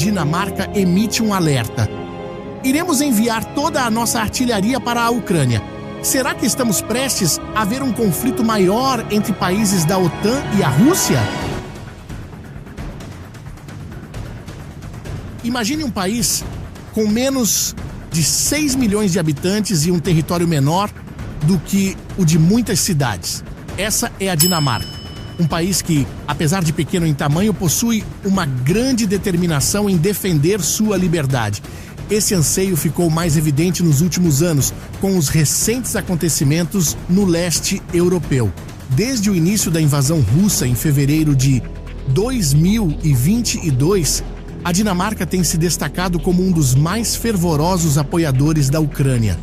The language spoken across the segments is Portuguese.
Dinamarca emite um alerta. Iremos enviar toda a nossa artilharia para a Ucrânia. Será que estamos prestes a ver um conflito maior entre países da OTAN e a Rússia? Imagine um país com menos de 6 milhões de habitantes e um território menor do que o de muitas cidades. Essa é a Dinamarca. Um país que, apesar de pequeno em tamanho, possui uma grande determinação em defender sua liberdade. Esse anseio ficou mais evidente nos últimos anos, com os recentes acontecimentos no leste europeu. Desde o início da invasão russa em fevereiro de 2022, a Dinamarca tem se destacado como um dos mais fervorosos apoiadores da Ucrânia.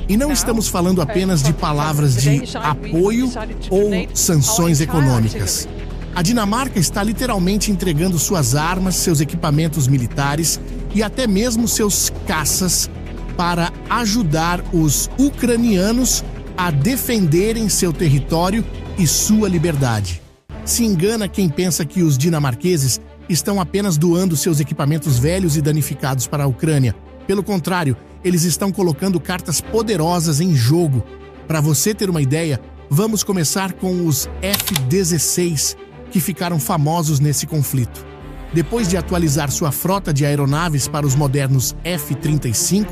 E não estamos falando apenas de palavras de apoio ou sanções econômicas. A Dinamarca está literalmente entregando suas armas, seus equipamentos militares e até mesmo seus caças para ajudar os ucranianos a defenderem seu território e sua liberdade. Se engana quem pensa que os dinamarqueses estão apenas doando seus equipamentos velhos e danificados para a Ucrânia. Pelo contrário, eles estão colocando cartas poderosas em jogo. Para você ter uma ideia, vamos começar com os F-16, que ficaram famosos nesse conflito. Depois de atualizar sua frota de aeronaves para os modernos F-35,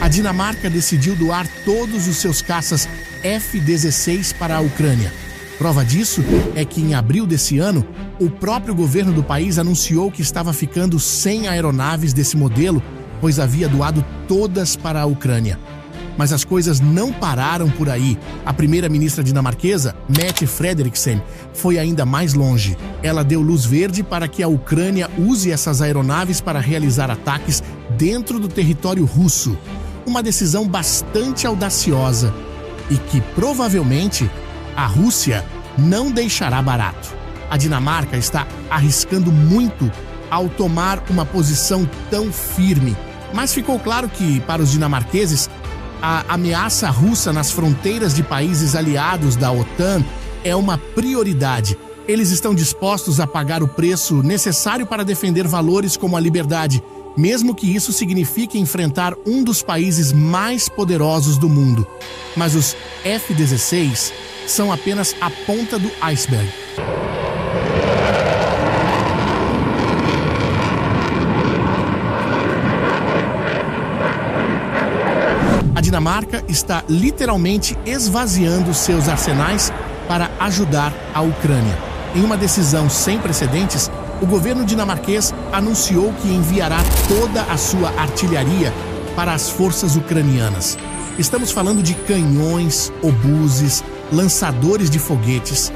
a Dinamarca decidiu doar todos os seus caças F-16 para a Ucrânia. Prova disso é que em abril desse ano, o próprio governo do país anunciou que estava ficando sem aeronaves desse modelo, pois havia doado todas para a Ucrânia. Mas as coisas não pararam por aí. A primeira-ministra dinamarquesa, Mette Frederiksen, foi ainda mais longe. Ela deu luz verde para que a Ucrânia use essas aeronaves para realizar ataques dentro do território russo. Uma decisão bastante audaciosa e que provavelmente a Rússia não deixará barato. A Dinamarca está arriscando muito ao tomar uma posição tão firme. Mas ficou claro que, para os dinamarqueses, a ameaça russa nas fronteiras de países aliados da OTAN é uma prioridade. Eles estão dispostos a pagar o preço necessário para defender valores como a liberdade, mesmo que isso signifique enfrentar um dos países mais poderosos do mundo. Mas os F-16 são apenas a ponta do iceberg. A Dinamarca está literalmente esvaziando seus arsenais para ajudar a Ucrânia. Em uma decisão sem precedentes, o governo dinamarquês anunciou que enviará toda a sua artilharia para as forças ucranianas. Estamos falando de canhões, obuses, lançadores de foguetes.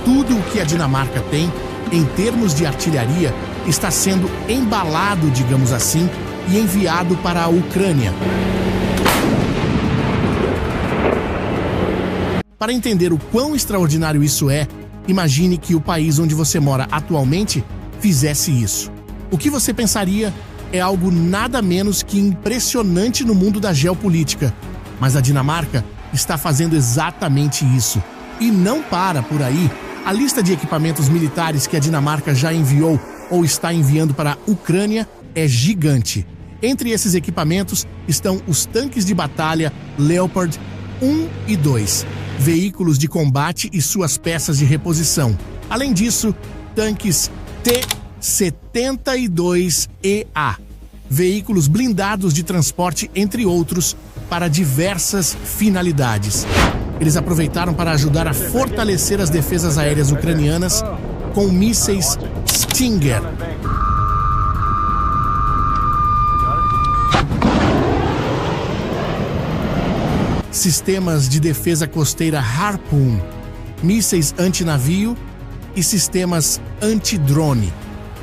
Tudo o que a Dinamarca tem, em termos de artilharia, está sendo embalado, digamos assim, e enviado para a Ucrânia. Para entender o quão extraordinário isso é, imagine que o país onde você mora atualmente fizesse isso. O que você pensaria é algo nada menos que impressionante no mundo da geopolítica. Mas a Dinamarca está fazendo exatamente isso. E não para por aí. A lista de equipamentos militares que a Dinamarca já enviou ou está enviando para a Ucrânia é gigante. Entre esses equipamentos estão os tanques de batalha Leopard 1 e 2, veículos de combate e suas peças de reposição. Além disso, tanques T-72EA, veículos blindados de transporte, entre outros, para diversas finalidades. Eles aproveitaram para ajudar a fortalecer as defesas aéreas ucranianas com mísseis Stinger. Sistemas de defesa costeira Harpoon, mísseis antinavio e sistemas anti-drone.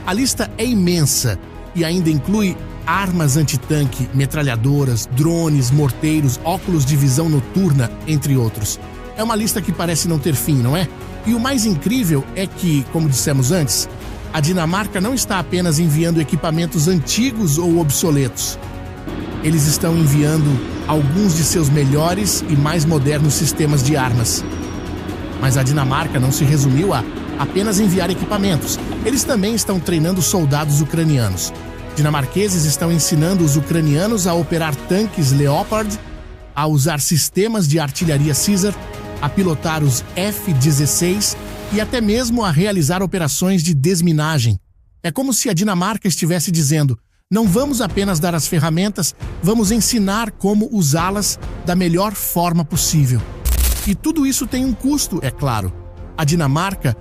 A lista é imensa e ainda inclui armas antitanque, metralhadoras, drones, morteiros, óculos de visão noturna, entre outros. É uma lista que parece não ter fim, não é? E o mais incrível é que, como dissemos antes, a Dinamarca não está apenas enviando equipamentos antigos ou obsoletos. Eles estão enviando alguns de seus melhores e mais modernos sistemas de armas. Mas a Dinamarca não se resumiu a apenas enviar equipamentos. Eles também estão treinando soldados ucranianos. Dinamarqueses estão ensinando os ucranianos a operar tanques Leopard, a usar sistemas de artilharia Caesar, a pilotar os F-16 e até mesmo a realizar operações de desminagem. É como se a Dinamarca estivesse dizendo: não vamos apenas dar as ferramentas, vamos ensinar como usá-las da melhor forma possível. E tudo isso tem um custo, é claro. A Dinamarca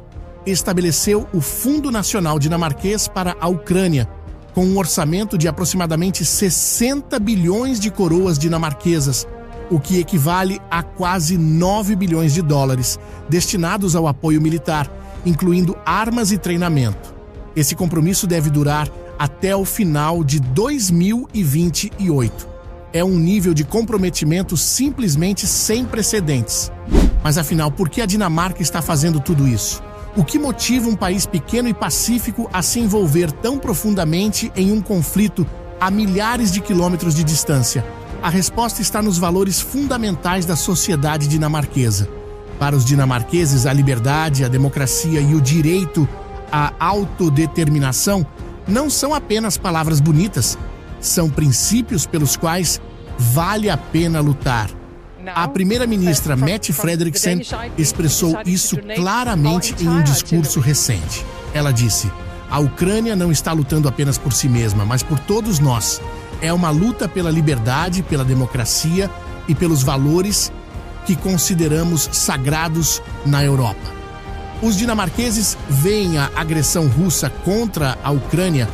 estabeleceu o Fundo Nacional Dinamarquês para a Ucrânia, com um orçamento de aproximadamente 60 bilhões de coroas dinamarquesas, o que equivale a quase 9 bilhões de dólares, destinados ao apoio militar, incluindo armas e treinamento. Esse compromisso deve durar até o final de 2028. É um nível de comprometimento simplesmente sem precedentes. Mas afinal, por que a Dinamarca está fazendo tudo isso? O que motiva um país pequeno e pacífico a se envolver tão profundamente em um conflito a milhares de quilômetros de distância? A resposta está nos valores fundamentais da sociedade dinamarquesa. Para os dinamarqueses, a liberdade, a democracia e o direito à autodeterminação não são apenas palavras bonitas, são princípios pelos quais vale a pena lutar. A primeira-ministra Mette Frederiksen expressou isso claramente em um discurso recente. Ela disse: a Ucrânia não está lutando apenas por si mesma, mas por todos nós. É uma luta pela liberdade, pela democracia e pelos valores que consideramos sagrados na Europa. Os dinamarqueses veem a agressão russa contra a Ucrânia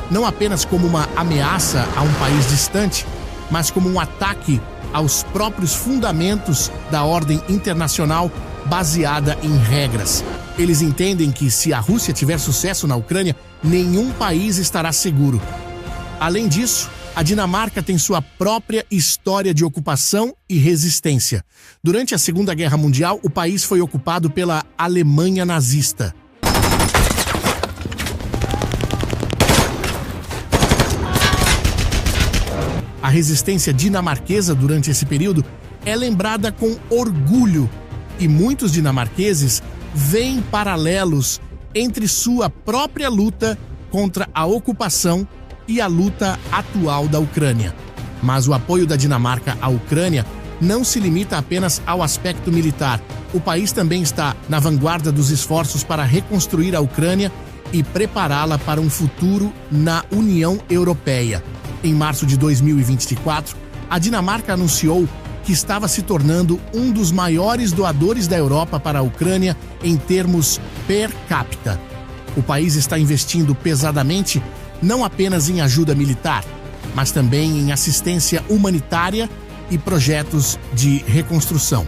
não apenas como uma ameaça a um país distante, mas como um ataque aos próprios fundamentos da ordem internacional baseada em regras. Eles entendem que, se a Rússia tiver sucesso na Ucrânia, nenhum país estará seguro. Além disso, a Dinamarca tem sua própria história de ocupação e resistência. Durante a Segunda Guerra Mundial, o país foi ocupado pela Alemanha nazista. A resistência dinamarquesa durante esse período é lembrada com orgulho, e muitos dinamarqueses veem paralelos entre sua própria luta contra a ocupação e a luta atual da Ucrânia. Mas o apoio da Dinamarca à Ucrânia não se limita apenas ao aspecto militar. O país também está na vanguarda dos esforços para reconstruir a Ucrânia e prepará-la para um futuro na União Europeia. Em março de 2024, a Dinamarca anunciou que estava se tornando um dos maiores doadores da Europa para a Ucrânia em termos per capita. O país está investindo pesadamente não apenas em ajuda militar, mas também em assistência humanitária e projetos de reconstrução.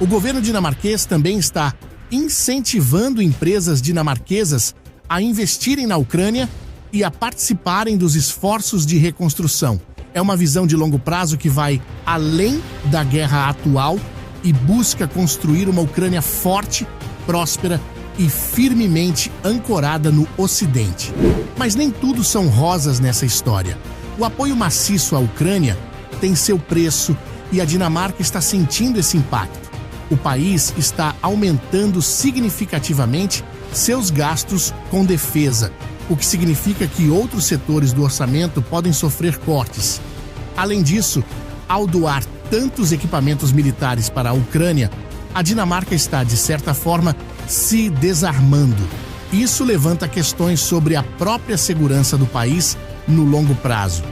O governo dinamarquês também está incentivando empresas dinamarquesas a investirem na Ucrânia e a participarem dos esforços de reconstrução. É uma visão de longo prazo que vai além da guerra atual e busca construir uma Ucrânia forte, próspera e firmemente ancorada no Ocidente. Mas nem tudo são rosas nessa história. O apoio maciço à Ucrânia tem seu preço e a Dinamarca está sentindo esse impacto. O país está aumentando significativamente seus gastos com defesa, o que significa que outros setores do orçamento podem sofrer cortes. Além disso, ao doar tantos equipamentos militares para a Ucrânia, a Dinamarca está, de certa forma, se desarmando. Isso levanta questões sobre a própria segurança do país no longo prazo.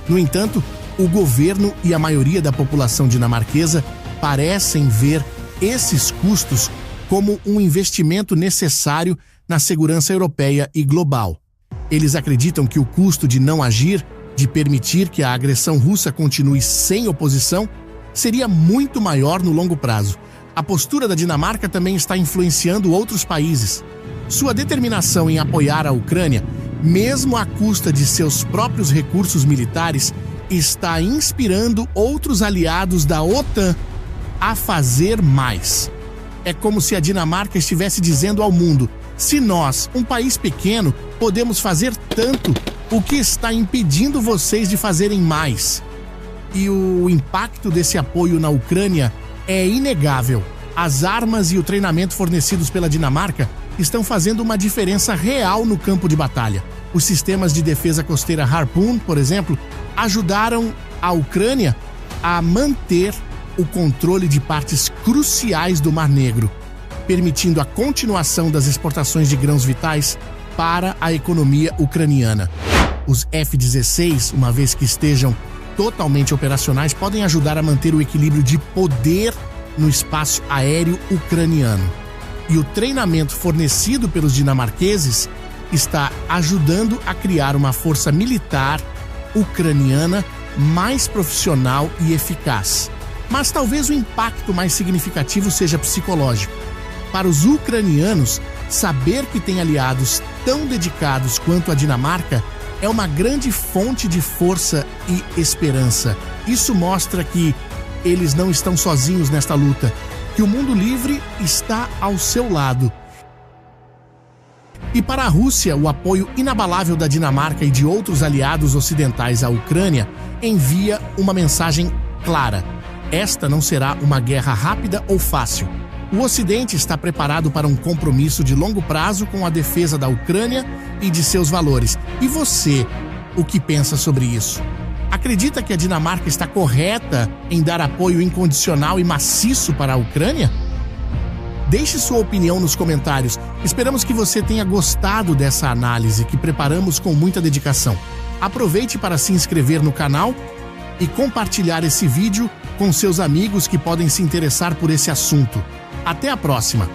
No entanto, o governo e a maioria da população dinamarquesa parecem ver esses custos como um investimento necessário na segurança europeia e global. Eles acreditam que o custo de não agir, de permitir que a agressão russa continue sem oposição, seria muito maior no longo prazo. A postura da Dinamarca também está influenciando outros países. Sua determinação em apoiar a Ucrânia, mesmo à custa de seus próprios recursos militares, está inspirando outros aliados da OTAN a fazer mais. É como se a Dinamarca estivesse dizendo ao mundo: se nós, um país pequeno, podemos fazer tanto, o que está impedindo vocês de fazerem mais? E o impacto desse apoio na Ucrânia é inegável. As armas e o treinamento fornecidos pela Dinamarca estão fazendo uma diferença real no campo de batalha. Os sistemas de defesa costeira Harpoon, por exemplo, ajudaram a Ucrânia a manter o controle de partes cruciais do Mar Negro, permitindo a continuação das exportações de grãos vitais para a economia ucraniana. Os F-16, uma vez que estejam totalmente operacionais, podem ajudar a manter o equilíbrio de poder no espaço aéreo ucraniano. E o treinamento fornecido pelos dinamarqueses está ajudando a criar uma força militar ucraniana mais profissional e eficaz. Mas talvez o impacto mais significativo seja psicológico. Para os ucranianos, saber que tem aliados tão dedicados quanto a Dinamarca é uma grande fonte de força e esperança. Isso mostra que eles não estão sozinhos nesta luta, que o mundo livre está ao seu lado. E para a Rússia, o apoio inabalável da Dinamarca e de outros aliados ocidentais à Ucrânia envia uma mensagem clara: esta não será uma guerra rápida ou fácil. O Ocidente está preparado para um compromisso de longo prazo com a defesa da Ucrânia e de seus valores. E você, o que pensa sobre isso? Acredita que a Dinamarca está correta em dar apoio incondicional e maciço para a Ucrânia? Deixe sua opinião nos comentários. Esperamos que você tenha gostado dessa análise que preparamos com muita dedicação. Aproveite para se inscrever no canal e compartilhar esse vídeo com seus amigos que podem se interessar por esse assunto. Até a próxima!